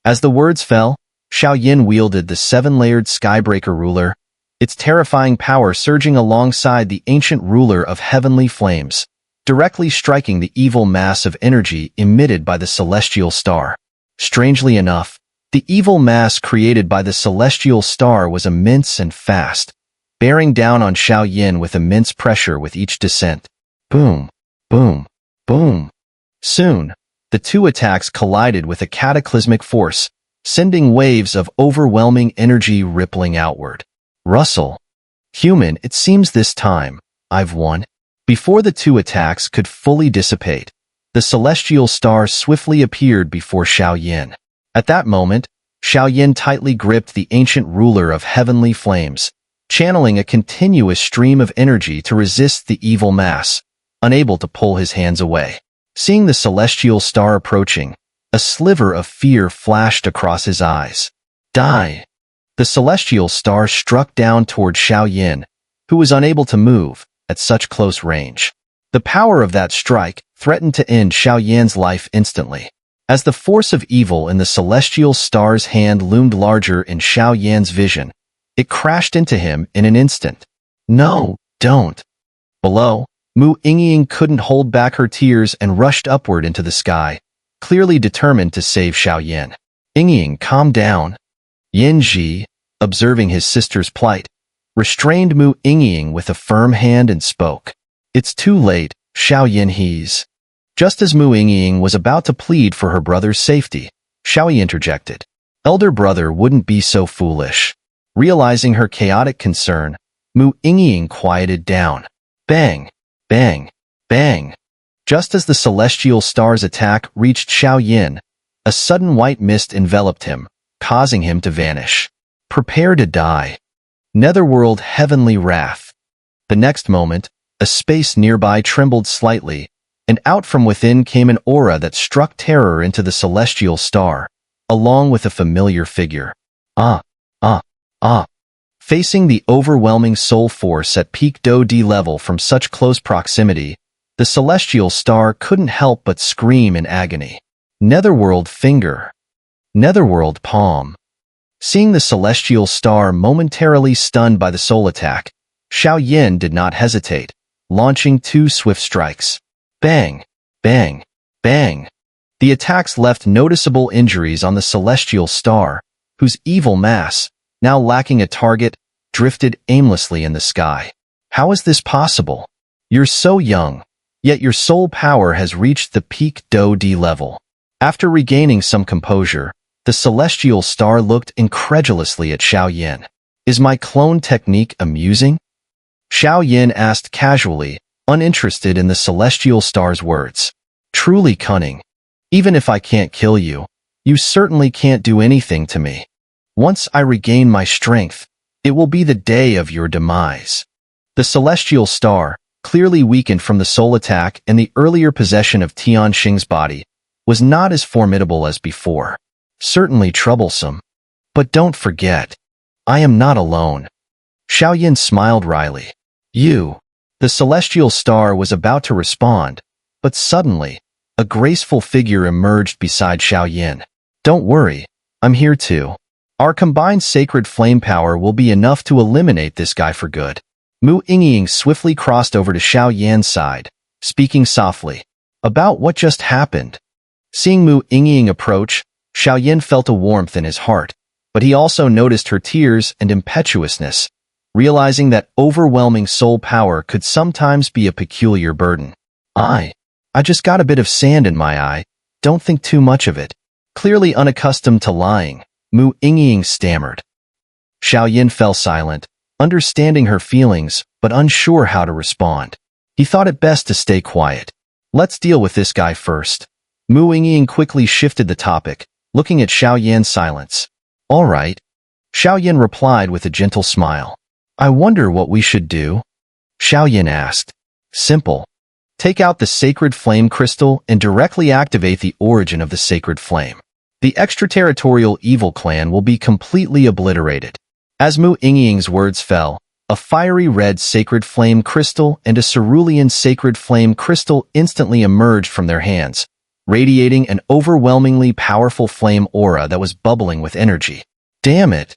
As the words fell, Xiao Yin wielded the seven-layered Skybreaker ruler, its terrifying power surging alongside the ancient ruler of heavenly flames, directly striking the evil mass of energy emitted by the celestial star. Strangely enough, the evil mass created by the celestial star was immense and fast, bearing down on Xiao Yin with immense pressure with each descent. Boom, boom, boom. Soon, the two attacks collided with a cataclysmic force, sending waves of overwhelming energy rippling outward. Russell. Human, it seems this time, I've won. Before the two attacks could fully dissipate, the celestial star swiftly appeared before Xiao Yin. At that moment, Xiao Yin tightly gripped the ancient ruler of heavenly flames, channeling a continuous stream of energy to resist the evil mass, unable to pull his hands away. Seeing the celestial star approaching, a sliver of fear flashed across his eyes. Die! The celestial star struck down toward Xiao Yin, who was unable to move at such close range. The power of that strike threatened to end Xiao Yin's life instantly. As the force of evil in the celestial star's hand loomed larger in Xiao Yin's vision, it crashed into him in an instant. No, don't. Below, Yingying couldn't hold back her tears and rushed upward into the sky, clearly determined to save Xiao Yin. Yingying, calm down. Yinji, observing his sister's plight, restrained Yingying with a firm hand and spoke. It's too late, Xiao Yin he's. Just as Yingying was about to plead for her brother's safety, Xiao Yi interjected. Elder brother wouldn't be so foolish. Realizing her chaotic concern, Yingying quieted down. Bang, bang, bang. Just as the celestial star's attack reached Xiao Yin, a sudden white mist enveloped him, causing him to vanish. Prepare to die. Netherworld heavenly wrath. The next moment, a space nearby trembled slightly, and out from within came an aura that struck terror into the celestial star, along with a familiar figure. Facing the overwhelming soul force at peak Do-D level from such close proximity, the celestial star couldn't help but scream in agony. Netherworld finger. Netherworld palm. Seeing the celestial star momentarily stunned by the soul attack, Xiao Yin did not hesitate, launching two swift strikes. Bang, bang, bang. The attacks left noticeable injuries on the celestial star, whose evil mass, now lacking a target, drifted aimlessly in the sky. How is this possible? You're so young, yet your soul power has reached the peak Do-D level. After regaining some composure, the celestial star looked incredulously at Xiao Yin. Is my clone technique amusing? Xiao Yin asked casually, uninterested in the celestial star's words. Truly cunning. Even if I can't kill you, you certainly can't do anything to me. Once I regain my strength, it will be the day of your demise. The celestial star, clearly weakened from the soul attack and the earlier possession of Tian Hong's body, was not as formidable as before. Certainly troublesome. But don't forget, I am not alone. Xiao Yin smiled wryly. You. The celestial star was about to respond, but suddenly, a graceful figure emerged beside Xiao Yin. Don't worry, I'm here too. Our combined sacred flame power will be enough to eliminate this guy for good. Yingying swiftly crossed over to Xiao Yin's side, speaking softly. About what just happened? Seeing Yingying approach, Xiao Yin felt a warmth in his heart, but he also noticed her tears and impetuousness, realizing that overwhelming soul power could sometimes be a peculiar burden. I just got a bit of sand in my eye, don't think too much of it. Clearly unaccustomed to lying, Yingying stammered. Xiao Yin fell silent, understanding her feelings but unsure how to respond. He thought it best to stay quiet. Let's deal with this guy first. Yingying quickly shifted the topic, looking at Xiao Yin's silence. All right. Xiao Yin replied with a gentle smile. I wonder what we should do? Xiao Yin asked. Simple. Take out the sacred flame crystal and directly activate the origin of the sacred flame. The extraterritorial evil clan will be completely obliterated. As Yingying's words fell, a fiery red sacred flame crystal and a cerulean sacred flame crystal instantly emerged from their hands, radiating an overwhelmingly powerful flame aura that was bubbling with energy. Damn it!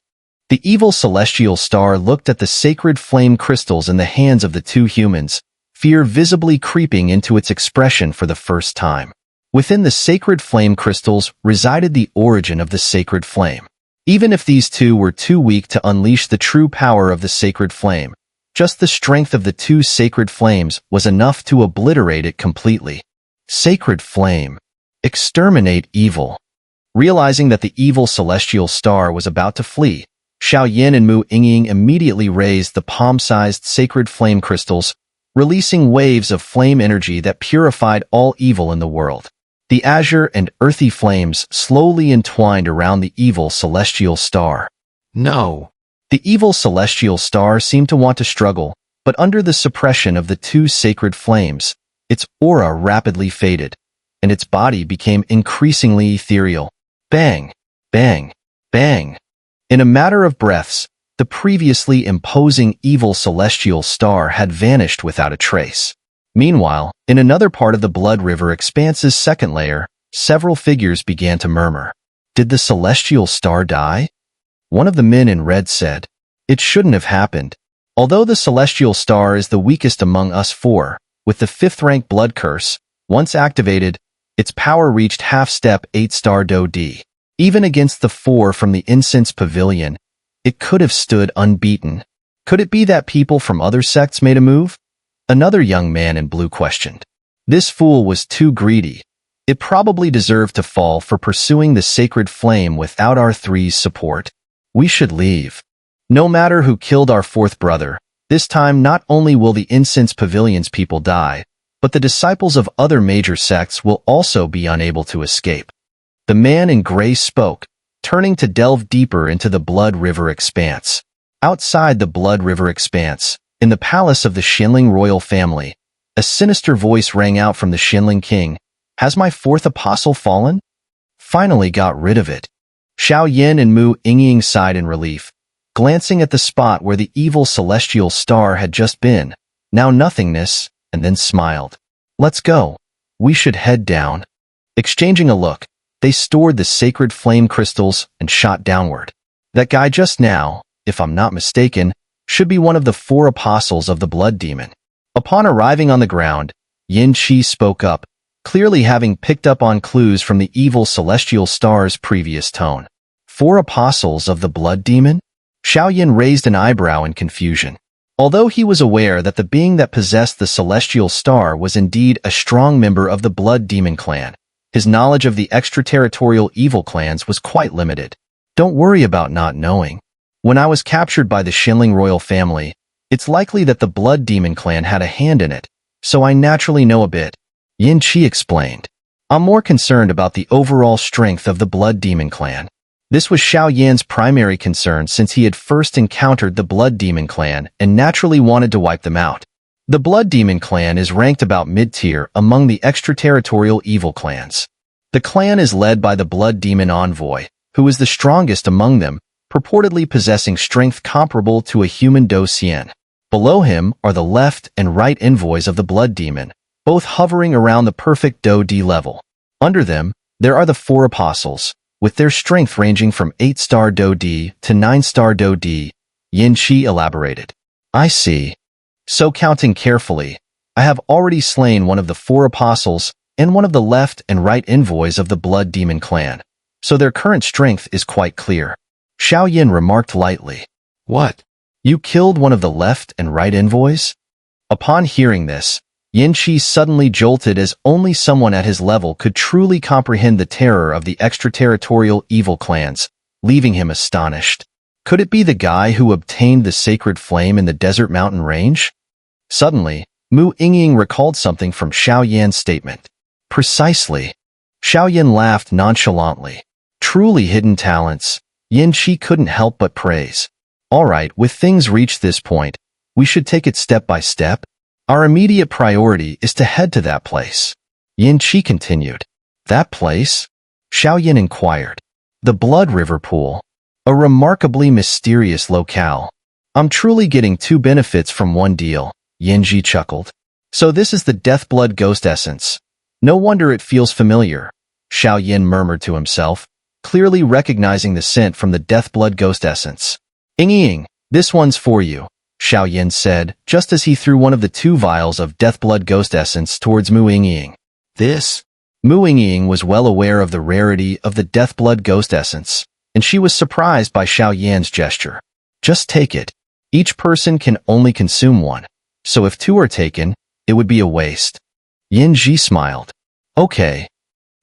The evil celestial star looked at the sacred flame crystals in the hands of the two humans, fear visibly creeping into its expression for the first time. Within the sacred flame crystals resided the origin of the sacred flame. Even if these two were too weak to unleash the true power of the sacred flame, just the strength of the two sacred flames was enough to obliterate it completely. Sacred flame. Exterminate evil. Realizing that the evil celestial star was about to flee, Xiao Yin and Yingying immediately raised the palm-sized sacred flame crystals, releasing waves of flame energy that purified all evil in the world. The azure and earthy flames slowly entwined around the evil celestial star. No. The evil celestial star seemed to want to struggle, but under the suppression of the two sacred flames, its aura rapidly faded, and its body became increasingly ethereal. Bang! Bang! Bang! In a matter of breaths, the previously imposing evil celestial star had vanished without a trace. Meanwhile, in another part of the Blood River Expanse's second layer, several figures began to murmur. Did the celestial star die? One of the men in red said, "It shouldn't have happened. Although the celestial star is the weakest among us four, with the 5th rank blood curse, once activated, its power reached half-step 8-star Do-D. Even against the 4 from the Incense Pavilion, it could have stood unbeaten. Could it be that people from other sects made a move?" Another young man in blue questioned. This fool was too greedy. It probably deserved to fall for pursuing the sacred flame without our three's support. We should leave. No matter who killed our 4th brother, this time not only will the Incense Pavilion's people die, but the disciples of other major sects will also be unable to escape. The man in gray spoke, turning to delve deeper into the Blood River Expanse. Outside the Blood River Expanse, in the palace of the Xinling royal family, a sinister voice rang out from the Xinling king. "Has my 4th apostle fallen?" "Finally got rid of it." Xiao Yin and Yingying sighed in relief, glancing at the spot where the evil celestial star had just been, now nothingness, and then smiled. "Let's go. We should head down." Exchanging a look, they stored the sacred flame crystals and shot downward. That guy just now, if I'm not mistaken, should be one of the 4 apostles of the blood demon. Upon arriving on the ground, Yin Qi spoke up, clearly having picked up on clues from the evil celestial star's previous tone. 4 apostles of the blood demon? Xiao Yin raised an eyebrow in confusion. Although he was aware that the being that possessed the celestial star was indeed a strong member of the blood demon clan, his knowledge of the extraterritorial evil clans was quite limited. Don't worry about not knowing. When I was captured by the Xinling royal family, it's likely that the blood demon clan had a hand in it, so I naturally know a bit, Yin Qi explained. I'm more concerned about the overall strength of the blood demon clan. This was Xiao Yan's primary concern since he had first encountered the blood demon clan and naturally wanted to wipe them out. The blood demon clan is ranked about mid-tier among the extraterritorial evil clans. The clan is led by the blood demon envoy, who is the strongest among them, purportedly possessing strength comparable to a human Do Xian. Below him are the left and right envoys of the blood demon, both hovering around the perfect Do-D level. Under them, there are the 4 apostles, with their strength ranging from 8-star Do-D to 9-star Do-D, Yin Qi elaborated. I see. So counting carefully, I have already slain one of the 4 apostles and one of the left and right envoys of the blood demon clan, so their current strength is quite clear. Xiao Yin remarked lightly. What? You killed one of the left and right envoys? Upon hearing this, Yin Qi suddenly jolted as only someone at his level could truly comprehend the terror of the extraterritorial evil clans, leaving him astonished. Could it be the guy who obtained the sacred flame in the desert mountain range? Suddenly, Yingying recalled something from Xiao Yan's statement. Precisely. Xiao Yin laughed nonchalantly. Truly hidden talents. Yin Qi couldn't help but praise. All right, with things reached this point, we should take it step by step. Our immediate priority is to head to that place. Yin Qi continued. That place? Xiao Yin inquired. The Blood River Pool. A remarkably mysterious locale. I'm truly getting 2 benefits from one deal, Yin Qi chuckled. So this is the Deathblood Ghost Essence. No wonder it feels familiar, Xiao Yin murmured to himself, clearly recognizing the scent from the Deathblood ghost essence. Yingying, this one's for you, Xiao Yin said, just as he threw one of the 2 vials of Deathblood ghost essence towards Mu Yingying. This? Mu Yingying was well aware of the rarity of the Deathblood ghost essence, and she was surprised by Xiao Yan's gesture. Just take it. Each person can only consume one, so if 2 are taken, it would be a waste. Yinji smiled. Okay.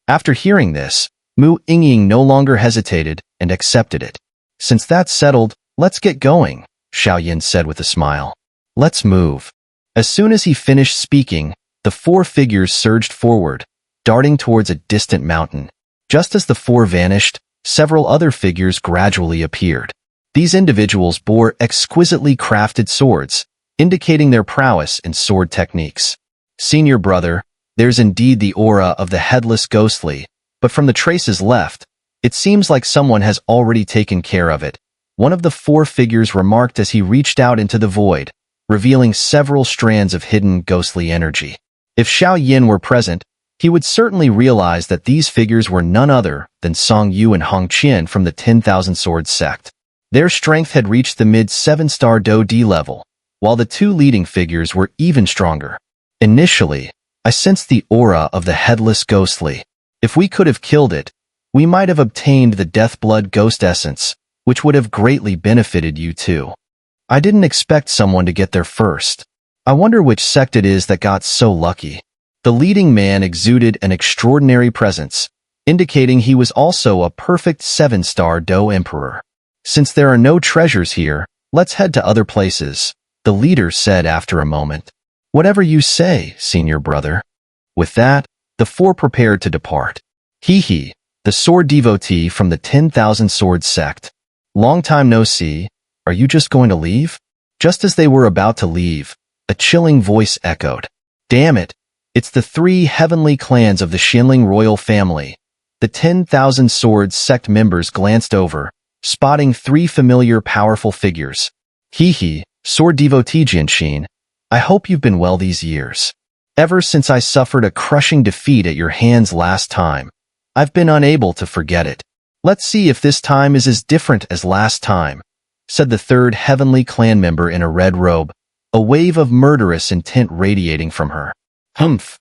After hearing this, Mu Yingying no longer hesitated and accepted it. Since that's settled, let's get going, Xiao Yin said with a smile. Let's move. As soon as he finished speaking, the 4 figures surged forward, darting towards a distant mountain. Just as the 4 vanished, several other figures gradually appeared. These individuals bore exquisitely crafted swords, indicating their prowess in sword techniques. Senior brother, there's indeed the aura of the headless ghostly, but from the traces left, it seems like someone has already taken care of it. One of the 4 figures remarked as he reached out into the void, revealing several strands of hidden ghostly energy. If Xiao Yin were present, he would certainly realize that these figures were none other than Song Yu and Hong Qin from the 10,000 Swords Sect. Their strength had reached the mid-7-star Do D level, while the 2 leading figures were even stronger. Initially, I sensed the aura of the headless ghostly. If we could have killed it, we might have obtained the Deathblood ghost essence, which would have greatly benefited you too. I didn't expect someone to get there first. I wonder which sect it is that got so lucky. The leading man exuded an extraordinary presence, indicating he was also a perfect 7-star Do Emperor. Since there are no treasures here, let's head to other places, the leader said after a moment. Whatever you say, senior brother. With that, the 4 prepared to depart. He, the sword devotee from the 10,000 Swords Sect. Long time no see, are you just going to leave? Just as they were about to leave, a chilling voice echoed. Damn it, it's the 3 heavenly clans of the Xinling royal family. The 10,000 Swords Sect members glanced over, spotting 3 familiar powerful figures. Sword devotee Jin Sheen, I hope you've been well these years. Ever since I suffered a crushing defeat at your hands last time, I've been unable to forget it. Let's see if this time is as different as last time, said the 3rd heavenly clan member in a red robe, a wave of murderous intent radiating from her. Humph.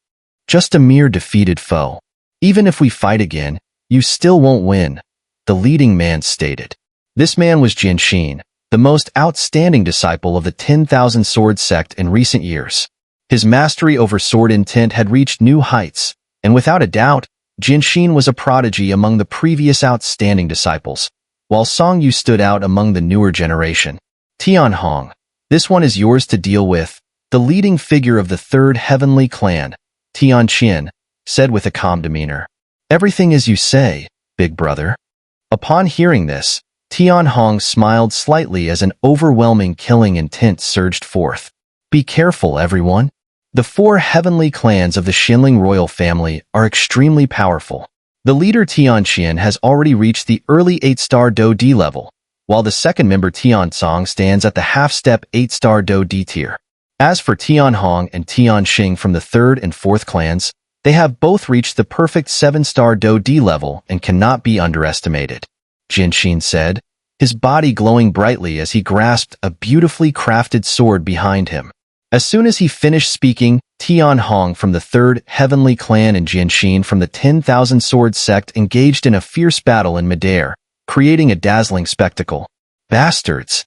Just a mere defeated foe. Even if we fight again, you still won't win, the leading man stated. This man was Jin Sheen, the most outstanding disciple of the 10,000 Sword Sect in recent years. His mastery over sword intent had reached new heights, and without a doubt, Jin Sheen was a prodigy among the previous outstanding disciples, while Song Yu stood out among the newer generation. Tian Hong, this one is yours to deal with, the leading figure of the 3rd heavenly clan, Tian Chen, said with a calm demeanor. Everything as you say, big brother. Upon hearing this, Tian Hong smiled slightly as an overwhelming killing intent surged forth. Be careful, everyone. The 4 heavenly clans of the Xinling royal family are extremely powerful. The leader Tian Chen has already reached the early 8-star Do D level, while the 2nd member Tian Song stands at the half-step 8-star Do D tier. As for Tian Hong and Tian Xing from the 3rd and 4th clans, they have both reached the perfect 7-star Do D level and cannot be underestimated, Jin Sheen said, his body glowing brightly as he grasped a beautifully crafted sword behind him. As soon as he finished speaking, Tian Hong from the 3rd heavenly clan and Jin Sheen from the 10,000 Swords Sect engaged in a fierce battle in midair, creating a dazzling spectacle. Bastards!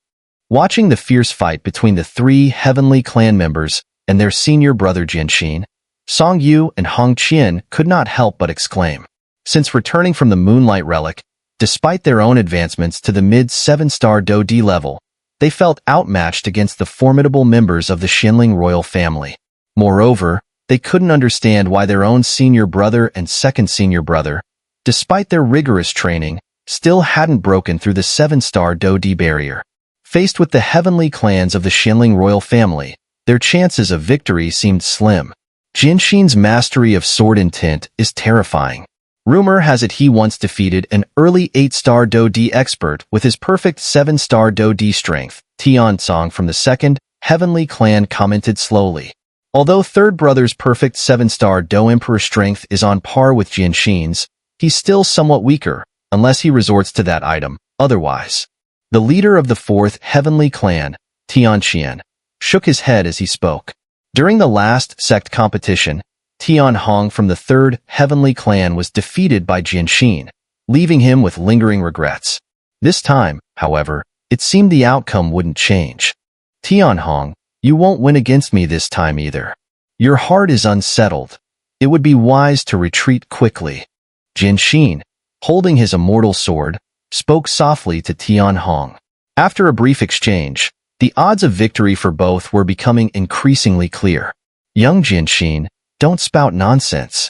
Watching the fierce fight between the 3 heavenly clan members and their senior brother Jin Sheen, Song Yu and Hong Qin could not help but exclaim. Since returning from the Moonlight Relic, despite their own advancements to the mid-7-star Do D level, they felt outmatched against the formidable members of the Xinling royal family. Moreover, they couldn't understand why their own senior brother and 2nd senior brother, despite their rigorous training, still hadn't broken through the 7-star Do D barrier. Faced with the heavenly clans of the Xinling royal family, their chances of victory seemed slim. Jin Sheen's mastery of sword intent is terrifying. Rumor has it he once defeated an early 8-star Do D expert with his perfect 7-star Do D strength. Tian Song from the 2nd heavenly clan commented slowly. Although third brother's perfect 7-star Do Emperor strength is on par with Jin Sheen's, he's still somewhat weaker, unless he resorts to that item. Otherwise, the leader of the fourth heavenly clan, Tian Chen, shook his head as he spoke. During the last sect competition, Tian Hong from the third heavenly clan was defeated by Jin Sheen, leaving him with lingering regrets. This time, however, it seemed the outcome wouldn't change. Tian Hong, you won't win against me this time either. Your heart is unsettled. It would be wise to retreat quickly. Jin Sheen, holding his immortal sword, spoke softly to Tian Hong. After a brief exchange, the odds of victory for both were becoming increasingly clear. Young Jin Sheen, don't spout nonsense.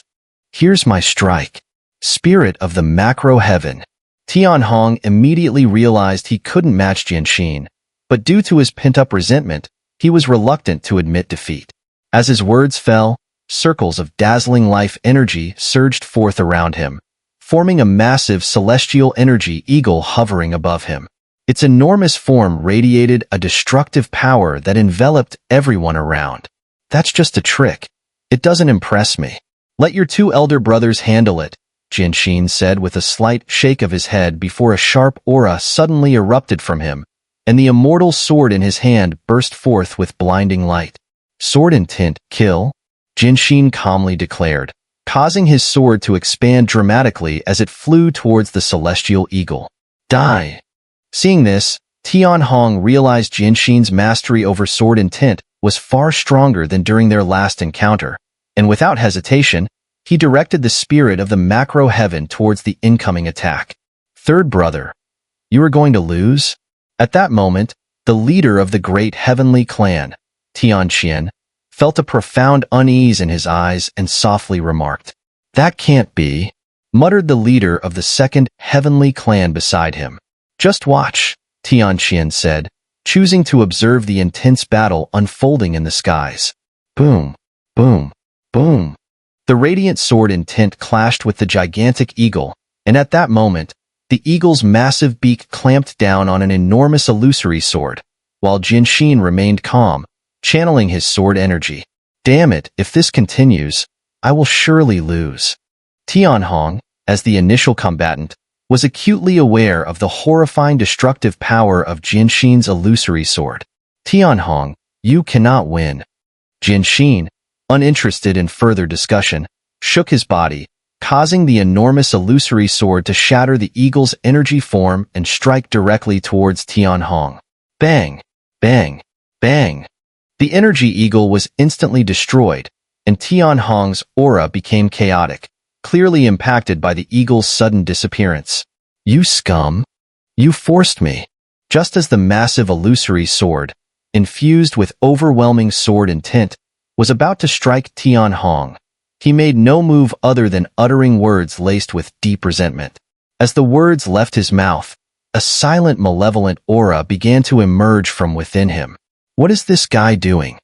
Here's my strike. Spirit of the macro heaven. Tian Hong immediately realized he couldn't match Jin Sheen, but due to his pent-up resentment, he was reluctant to admit defeat. As his words fell, circles of dazzling life energy surged forth around him, forming a massive celestial energy eagle hovering above him. Its enormous form radiated a destructive power that enveloped everyone around. That's just a trick. It doesn't impress me. Let your two elder brothers handle it, Jin Sheen said with a slight shake of his head before a sharp aura suddenly erupted from him, and the immortal sword in his hand burst forth with blinding light. Sword intent, kill? Jin Sheen calmly declared, causing his sword to expand dramatically as it flew towards the celestial eagle. Die! Seeing this, Tian Hong realized Jin Sheen's mastery over sword intent was far stronger than during their last encounter, and without hesitation, he directed the spirit of the macro heaven towards the incoming attack. Third brother, you are going to lose? At that moment, the leader of the great heavenly clan, Tian Chen, felt a profound unease in his eyes and softly remarked, "That can't be," muttered the leader of the second heavenly clan beside him. "Just watch," Tian Chen said, choosing to observe the intense battle unfolding in the skies. Boom, boom, boom. The radiant sword intent clashed with the gigantic eagle, and at that moment, the eagle's massive beak clamped down on an enormous illusory sword, while Jin Sheen remained calm, channeling his sword energy. Damn it, if this continues, I will surely lose. Tian Hong, as the initial combatant, was acutely aware of the horrifying destructive power of Jin Sheen's illusory sword. Tian Hong, you cannot win. Jin Sheen, uninterested in further discussion, shook his body, causing the enormous illusory sword to shatter the eagle's energy form and strike directly towards Tian Hong. Bang! Bang! Bang! The energy eagle was instantly destroyed, and Tian Hong's aura became chaotic, clearly impacted by the eagle's sudden disappearance. You scum! You forced me! Just as the massive illusory sword, infused with overwhelming sword intent, was about to strike Tian Hong, he made no move other than uttering words laced with deep resentment. As the words left his mouth, a silent malevolent aura began to emerge from within him. What is this guy doing?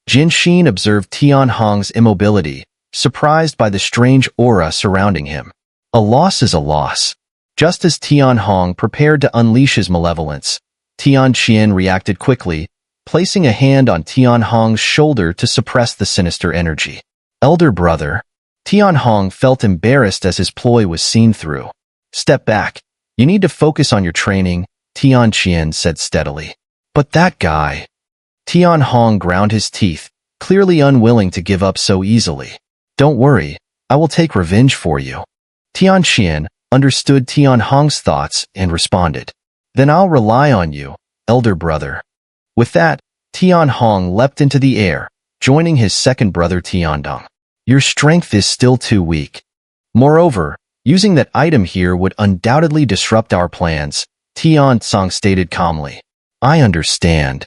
Jin Sheen observed Tian Hong's immobility, surprised by the strange aura surrounding him. A loss is a loss. Just as Tian Hong prepared to unleash his malevolence, Tian Chen reacted quickly, placing a hand on Tian Hong's shoulder to suppress the sinister energy. Elder brother. Tian Hong felt embarrassed as his ploy was seen through. Step back. You need to focus on your training, Tian Chen said steadily. But that guy. Tian Hong ground his teeth, clearly unwilling to give up so easily. Don't worry, I will take revenge for you. Tian Chen understood Tian Hong's thoughts and responded. Then I'll rely on you, elder brother. With that, Tian Hong leapt into the air, joining his second brother Tian Dong. Your strength is still too weak. Moreover, using that item here would undoubtedly disrupt our plans, Tian Tsang stated calmly. I understand.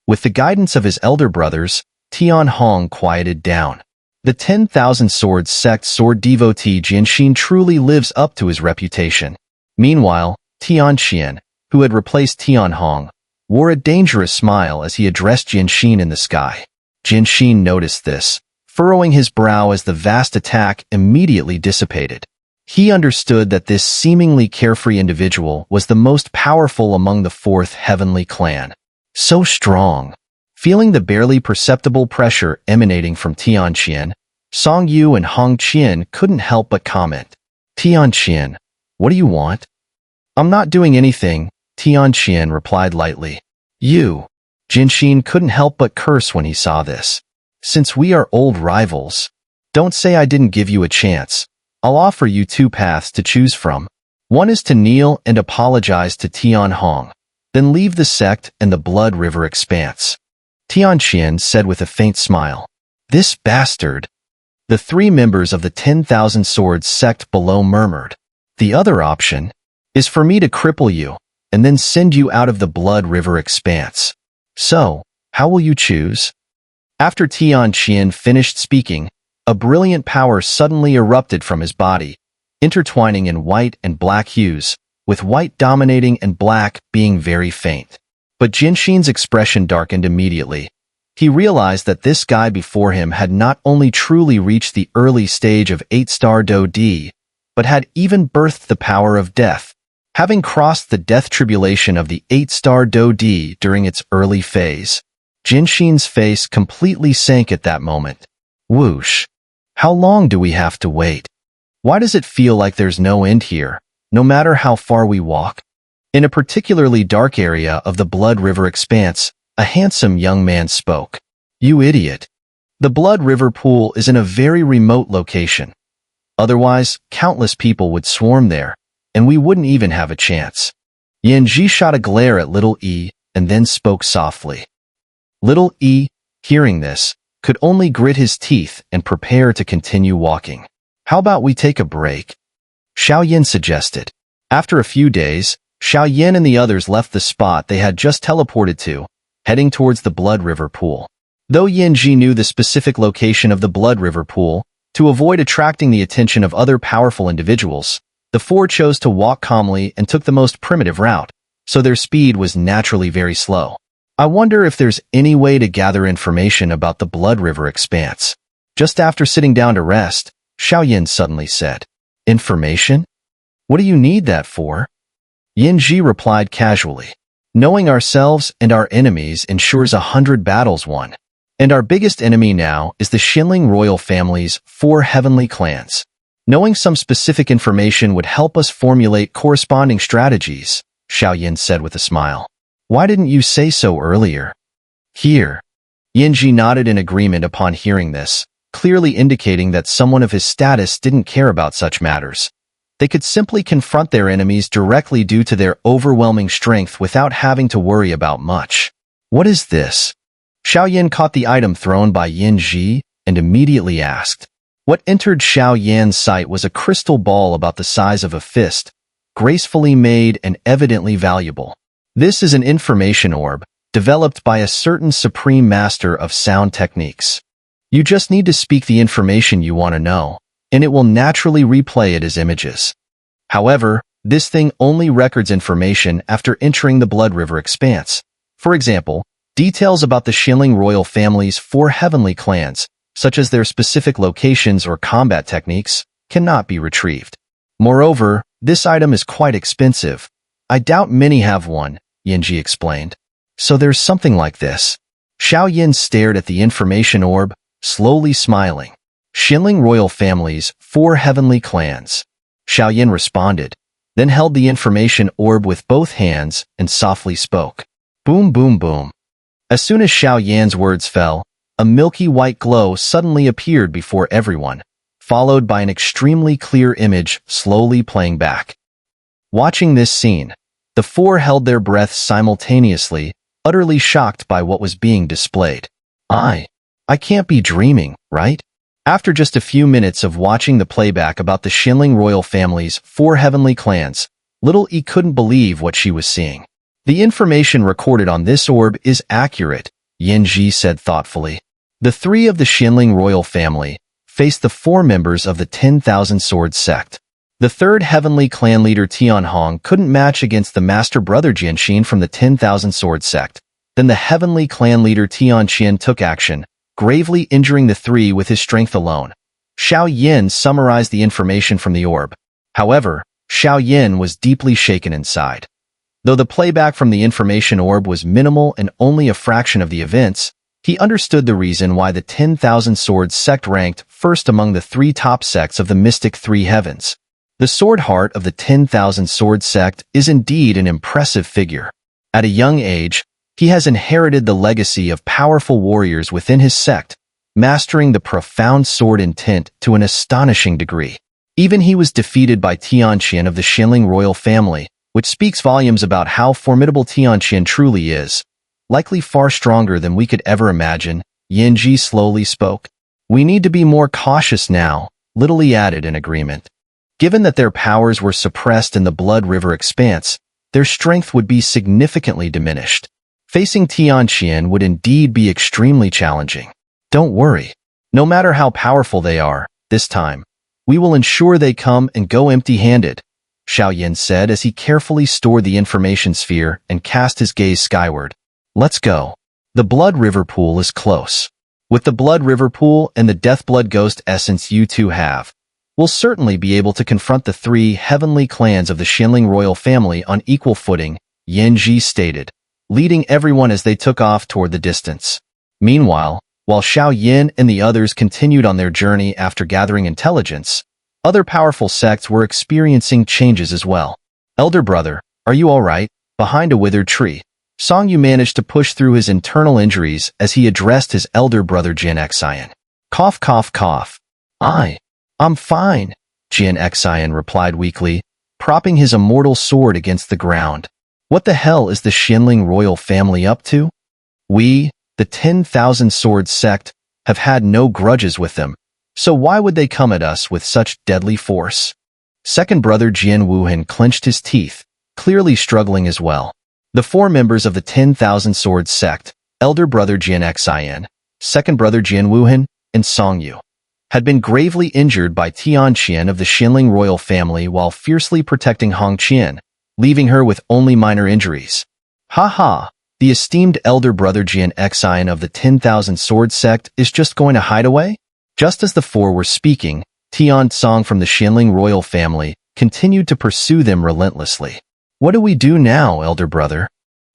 With the guidance of his elder brothers, Tian Hong quieted down. The 10,000 Swords Sect sword devotee Jin Sheen truly lives up to his reputation. Meanwhile, Tian Chen, who had replaced Tian Hong, wore a dangerous smile as he addressed Jin Sheen in the sky. Jin Sheen noticed this, furrowing his brow as the vast attack immediately dissipated. He understood that this seemingly carefree individual was the most powerful among the fourth heavenly clan. So strong. Feeling the barely perceptible pressure emanating from Tian Chen, Song Yu and Hong Qian couldn't help but comment. Tian Chen, what do you want? I'm not doing anything, Tian Chen replied lightly. You. Jin Sheen couldn't help but curse when he saw this. Since we are old rivals, don't say I didn't give you a chance. I'll offer you two paths to choose from. One is to kneel and apologize to Tian Hong, then leave the sect and the Blood River expanse. Tian Chen said with a faint smile. This bastard. The three members of the 10,000 Swords sect below murmured. The other option is for me to cripple you and then send you out of the Blood River expanse. So, how will you choose? After Tian Chen finished speaking, a brilliant power suddenly erupted from his body, intertwining in white and black hues, with white dominating and black being very faint. But Jin Sheen's expression darkened immediately. He realized that this guy before him had not only truly reached the early stage of 8-star Do D, but had even birthed the power of death, having crossed the death tribulation of the 8-star Do D during its early phase. Jin Sheen's face completely sank at that moment. Whoosh. How long do we have to wait? Why does it feel like there's no end here, no matter how far we walk? In a particularly dark area of the Blood River expanse, a handsome young man spoke. You idiot. The Blood River pool is in a very remote location. Otherwise, countless people would swarm there, and we wouldn't even have a chance. Yingying shot a glare at Little E and then spoke softly. Little E, hearing this, could only grit his teeth and prepare to continue walking. How about we take a break? Xiao Yin suggested. After a few days, Xiao Yin and the others left the spot they had just teleported to, heading towards the Blood River pool. Though Yingying knew the specific location of the Blood River pool, to avoid attracting the attention of other powerful individuals, the four chose to walk calmly and took the most primitive route, so their speed was naturally very slow. I wonder if there's any way to gather information about the Blood River expanse. Just after sitting down to rest, Xiao Yin suddenly said, Information? What do you need that for? Yingying replied casually. Knowing ourselves and our enemies ensures 100 battles won. And our biggest enemy now is the Xinling royal family's 4 heavenly clans. Knowing some specific information would help us formulate corresponding strategies, Xiao Yin said with a smile. Why didn't you say so earlier? Here. Yingying nodded in agreement upon hearing this, clearly indicating that someone of his status didn't care about such matters. They could simply confront their enemies directly due to their overwhelming strength without having to worry about much. What is this? Xiao Yin caught the item thrown by Yingying and immediately asked. What entered Xiao Yan's sight was a crystal ball about the size of a fist, gracefully made and evidently valuable. This is an information orb, developed by a certain supreme master of sound techniques. You just need to speak the information you want to know, and it will naturally replay it as images. However, this thing only records information after entering the Blood River expanse. For example, details about the Xinling royal family's 4 heavenly clans, such as their specific locations or combat techniques, cannot be retrieved. Moreover, this item is quite expensive. I doubt many have one, Yingying explained. So there's something like this. Xiao Yin stared at the information orb, slowly smiling. Xinling royal family's 4 heavenly clans. Xiao Yin responded, then held the information orb with both hands and softly spoke. Boom, boom, boom. As soon as Xiao Yan's words fell, a milky white glow suddenly appeared before everyone, followed by an extremely clear image slowly playing back. Watching this scene, the 4 held their breaths simultaneously, utterly shocked by what was being displayed. I can't be dreaming, right? After just a few minutes of watching the playback about the Xinling royal family's 4 heavenly clans, Little E couldn't believe what she was seeing. The information recorded on this orb is accurate, Yingying said thoughtfully. The 3 of the Xinling royal family faced the 4 members of the 10,000 Swords sect. The 3rd heavenly clan leader Tian Hong couldn't match against the master brother Jin Sheen from the 10,000 Swords sect. Then the heavenly clan leader Tian Chen took action, gravely injuring the 3 with his strength alone. Xiao Yin summarized the information from the orb. However, Xiao Yin was deeply shaken inside. Though the playback from the information orb was minimal and only a fraction of the events, he understood the reason why the 10,000 Swords sect ranked first among the 3 top sects of the mystic 3 heavens. The Sword Heart of the 10,000 Swords sect is indeed an impressive figure. At a young age, he has inherited the legacy of powerful warriors within his sect, mastering the profound sword intent to an astonishing degree. Even he was defeated by Tian Chen of the Xianling royal family, which speaks volumes about how formidable Tian Chen truly is. Likely far stronger than we could ever imagine, Yingying slowly spoke. We need to be more cautious now, Little added in agreement. Given that their powers were suppressed in the Blood River expanse, their strength would be significantly diminished. Facing Tian Chen would indeed be extremely challenging. Don't worry. No matter how powerful they are, this time, we will ensure they come and go empty-handed, Xiao Yin said as he carefully stored the information sphere and cast his gaze skyward. Let's go. The Blood River pool is close. With the Blood River pool and the Deathblood Ghost essence you two have, we'll certainly be able to confront the 3 heavenly clans of the Xianling royal family on equal footing, Yingying stated, leading everyone as they took off toward the distance. Meanwhile, while Xiao Yin and the others continued on their journey after gathering intelligence, other powerful sects were experiencing changes as well. Elder brother, are you all right? Behind a withered tree, Song Yu managed to push through his internal injuries as he addressed his elder brother Jin Sheen. Cough, cough, cough. I'm fine, Jin Sheen replied weakly, propping his immortal sword against the ground. What the hell is the Xianling royal family up to? We, the 10,000 Swords sect, have had no grudges with them, so why would they come at us with such deadly force? Second brother Jian Wuhan clenched his teeth, clearly struggling as well. The 4 members of the 10,000 Swords sect, elder brother Jin Sheen, second brother Jian Wuhan, and Song Yu, had been gravely injured by Tian Chen of the Xianling royal family while fiercely protecting Hong Qian, leaving her with only minor injuries. Ha ha! The esteemed elder brother Jin Sheen of the 10,000 Swords sect is just going to hide away? Just as the 4 were speaking, Tian Song from the Xianling royal family continued to pursue them relentlessly. What do we do now, elder brother?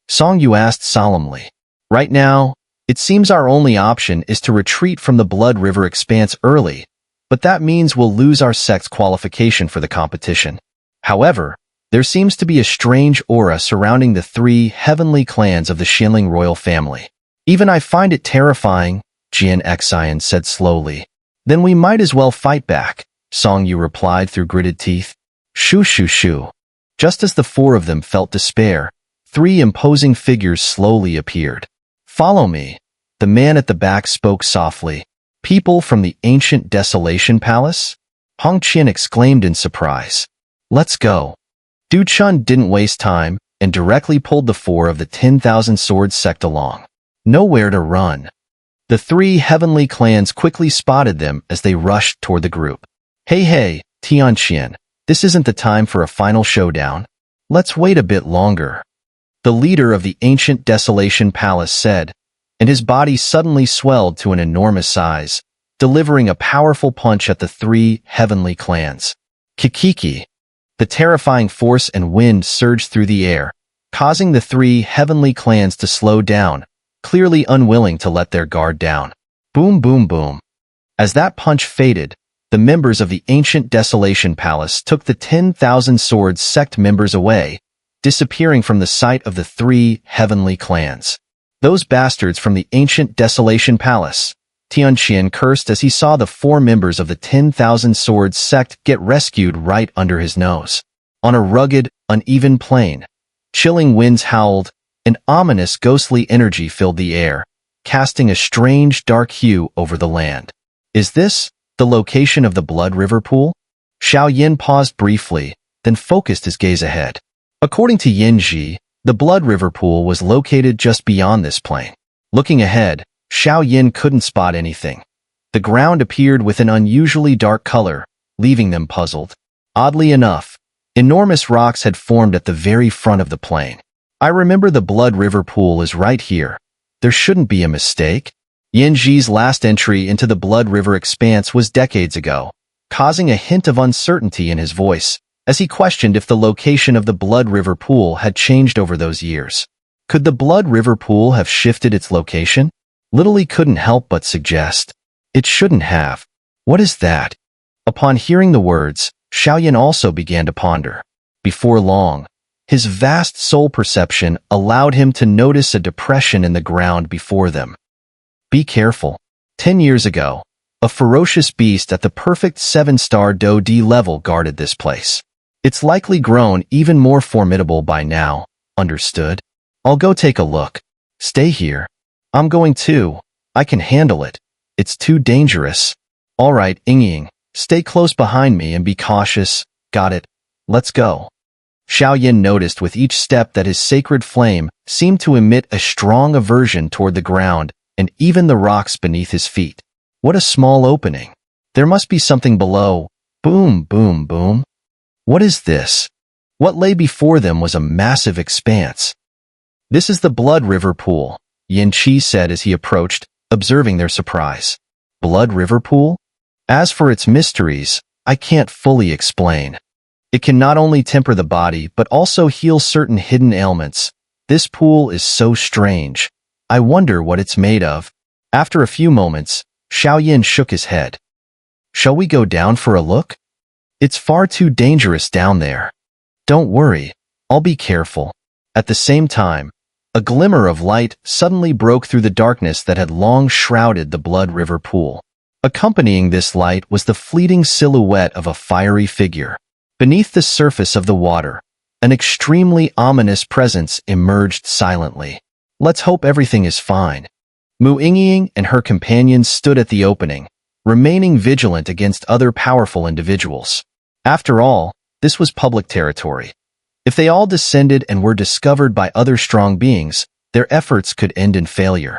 Song Yu asked solemnly. Right now, it seems our only option is to retreat from the Blood River expanse early, but that means we'll lose our sect's qualification for the competition. However, there seems to be a strange aura surrounding the 3 heavenly clans of the Xianling royal family. Even I find it terrifying, Jin Sheen said slowly. Then we might as well fight back, Song Yu replied through gritted teeth. Shoo shoo shoo. Just as the 4 of them felt despair, 3 imposing figures slowly appeared. Follow me, the man at the back spoke softly. People from the ancient Desolation Palace? Hong Qian exclaimed in surprise. Let's go. Du Chun didn't waste time and directly pulled the 4 of the 10,000 Swords sect along. Nowhere to run. The 3 heavenly clans quickly spotted them as they rushed toward the group. Hey, Tian Chen, this isn't the time for a final showdown. Let's wait a bit longer. The leader of the ancient Desolation Palace said, and his body suddenly swelled to an enormous size, delivering a powerful punch at the 3 heavenly clans. Kikiki. The terrifying force and wind surged through the air, causing the 3 heavenly clans to slow down, clearly unwilling to let their guard down. Boom, boom, boom. As that punch faded, the members of the ancient Desolation Palace took the 10,000 Swords sect members away, disappearing from the sight of the 3 heavenly clans. Those bastards from the ancient Desolation Palace, Tian Chen cursed as he saw the 4 members of the 10,000 Swords sect get rescued right under his nose. On a rugged, uneven plain, chilling winds howled, an ominous ghostly energy filled the air, casting a strange dark hue over the land. Is this the location of the Blood River pool? Xiao Yin paused briefly, then focused his gaze ahead. According to Yingying, the Blood River pool was located just beyond this plain. Looking ahead, Xiao Yin couldn't spot anything. The ground appeared with an unusually dark color, leaving them puzzled. Oddly enough, enormous rocks had formed at the very front of the plain. I remember the Blood River pool is right here. There shouldn't be a mistake. Yingying's last entry into the Blood River expanse was decades ago, causing a hint of uncertainty in his voice, as he questioned if the location of the Blood River Pool had changed over those years. Could the Blood River Pool have shifted its location? Little he couldn't help but suggest. It shouldn't have. What is that? Upon hearing the words, Xiao Yin also began to ponder. Before long, his vast soul perception allowed him to notice a depression in the ground before them. Be careful. 10 years ago, a ferocious beast at the perfect 7-star Do D level guarded this place. It's likely grown even more formidable by now, understood? I'll go take a look. Stay here. I'm going too. I can handle it. It's too dangerous. All right, Yingying, stay close behind me and be cautious. Got it. Let's go. Xiao Yin noticed with each step that his sacred flame seemed to emit a strong aversion toward the ground and even the rocks beneath his feet. What a small opening. There must be something below. Boom, boom, boom. What is this? What lay before them was a massive expanse. This is the Blood River Pool, Yin Qi said as he approached, observing their surprise. Blood River Pool? As for its mysteries, I can't fully explain. It can not only temper the body but also heal certain hidden ailments. This pool is so strange. I wonder what it's made of. After a few moments, Xiao Yin shook his head. Shall we go down for a look? It's far too dangerous down there. Don't worry, I'll be careful. At the same time, a glimmer of light suddenly broke through the darkness that had long shrouded the Blood River Pool. Accompanying this light was the fleeting silhouette of a fiery figure. Beneath the surface of the water, an extremely ominous presence emerged silently. Let's hope everything is fine. Yingying and her companions stood at the opening, remaining vigilant against other powerful individuals. After all, this was public territory. If they all descended and were discovered by other strong beings, their efforts could end in failure.